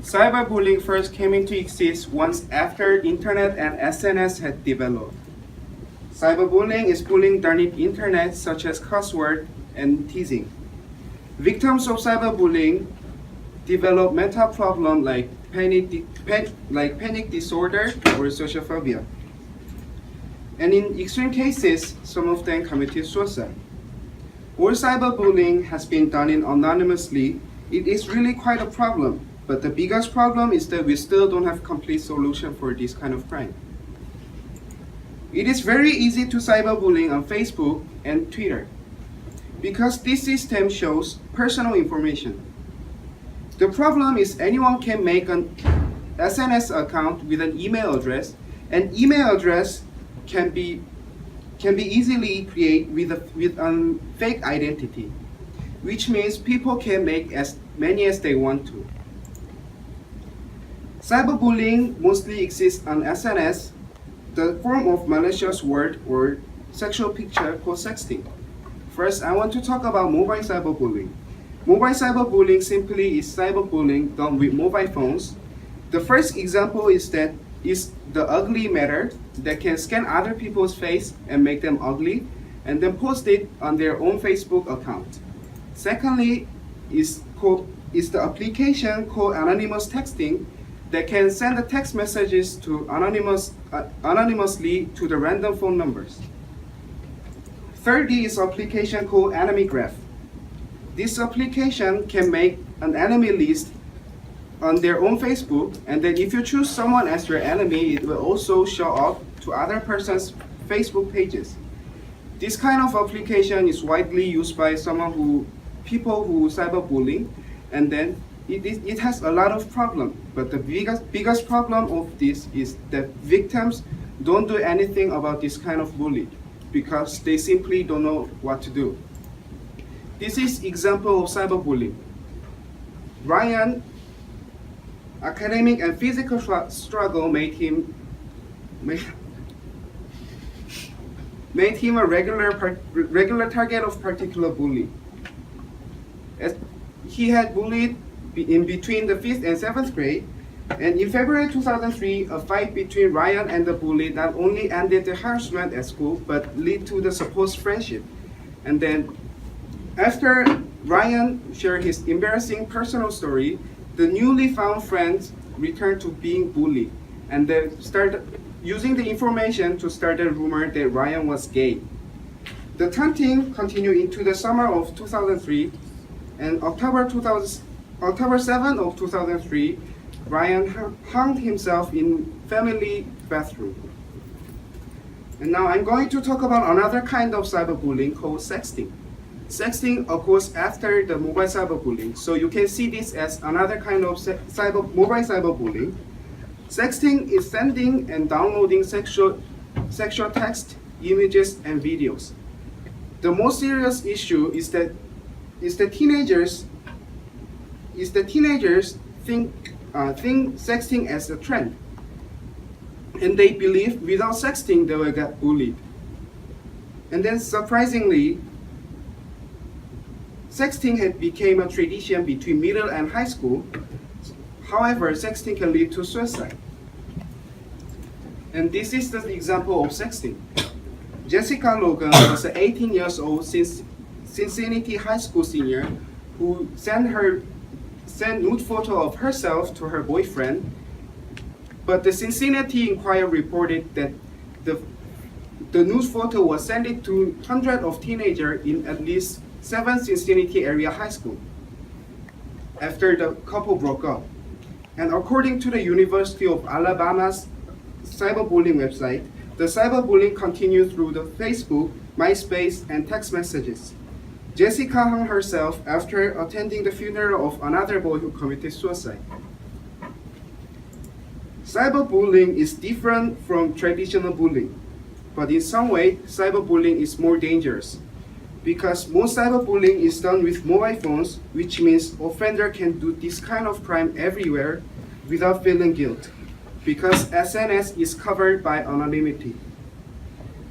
Cyberbullying first came into existence once after internet and SNS had developed. Cyberbullying is bullying done in internet such as cussword and teasing. Victims of cyberbullying develop mental problems like panic disorder or social phobia. And in extreme cases, some of them committed suicide. All cyberbullying has been done anonymously. It is really quite a problem, but the biggest problem is that we still don't have complete solution for this kind of crime. It is very easy to cyberbullying on Facebook and Twitter because this system shows personal information. The problem is anyone can make an SNS account with an email address, and email address can be easily created with a fake identity, which means people can make as many as they want to. Cyberbullying mostly exists on SNS, the form of malicious word or sexual picture called sexting. First, I want to talk about mobile cyberbullying. Mobile cyberbullying simply is cyberbullying done with mobile phones. The first example is the ugly method that can scan other people's face and make them ugly and then post it on their own Facebook account. Secondly is the application called anonymous texting that can send the text messages to anonymously to the random phone numbers. Thirdly is application called enemy graph. This application can make an enemy list on their own Facebook, and then if you choose someone as your enemy, it will also show up to other person's Facebook pages. This kind of application is widely used by people who cyberbullying, and then it has a lot of problems. But the biggest problem of this is that victims don't do anything about this kind of bullying because they simply don't know what to do. This is example of cyberbullying. Ryan, academic and physical struggle made him a regular target of particular bully. As he had bullied in between the 5th and 7th grade, and in February 2003, a fight between Ryan and the bully not only ended the harassment at school, but led to the supposed friendship. And then, after Ryan shared his embarrassing personal story, the newly found friends returned to being bullied, and they started using the information to start a rumor that Ryan was gay. The taunting continued into the summer of 2003, and October 7 of 2003, Ryan hung himself in family bathroom. And now I'm going to talk about another kind of cyberbullying called sexting. Sexting occurs after the mobile cyberbullying, so you can see this as another kind of mobile cyberbullying. Sexting is sending and downloading sexual text, images, and videos. The most serious issue is that teenagers think sexting as a trend, and they believe without sexting they will get bullied. And then surprisingly, sexting had become a tradition between middle and high school. However, sexting can lead to suicide. And this is the example of sexting. Jessica Logan was an 18 years old Cincinnati high school senior who sent nude photo of herself to her boyfriend, but the Cincinnati Enquirer reported that the nude photo was sent to hundreds of teenagers in at least 7 Cincinnati area high school after the couple broke up. And according to the University of Alabama's cyberbullying website, the cyberbullying continued through the Facebook, MySpace, and text messages. Jessica hung herself after attending the funeral of another boy who committed suicide. Cyberbullying is different from traditional bullying, but in some way, cyberbullying is more dangerous because most cyberbullying is done with mobile phones, which means offender can do this kind of crime everywhere without feeling guilt, because SNS is covered by anonymity.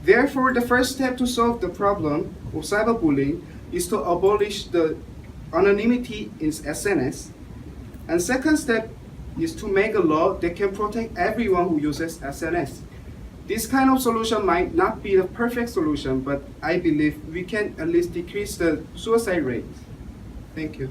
Therefore, the first step to solve the problem of cyberbullying is to abolish the anonymity in SNS. And second step is to make a law that can protect everyone who uses SNS. This kind of solution might not be the perfect solution, but I believe we can at least decrease the suicide rate. Thank you.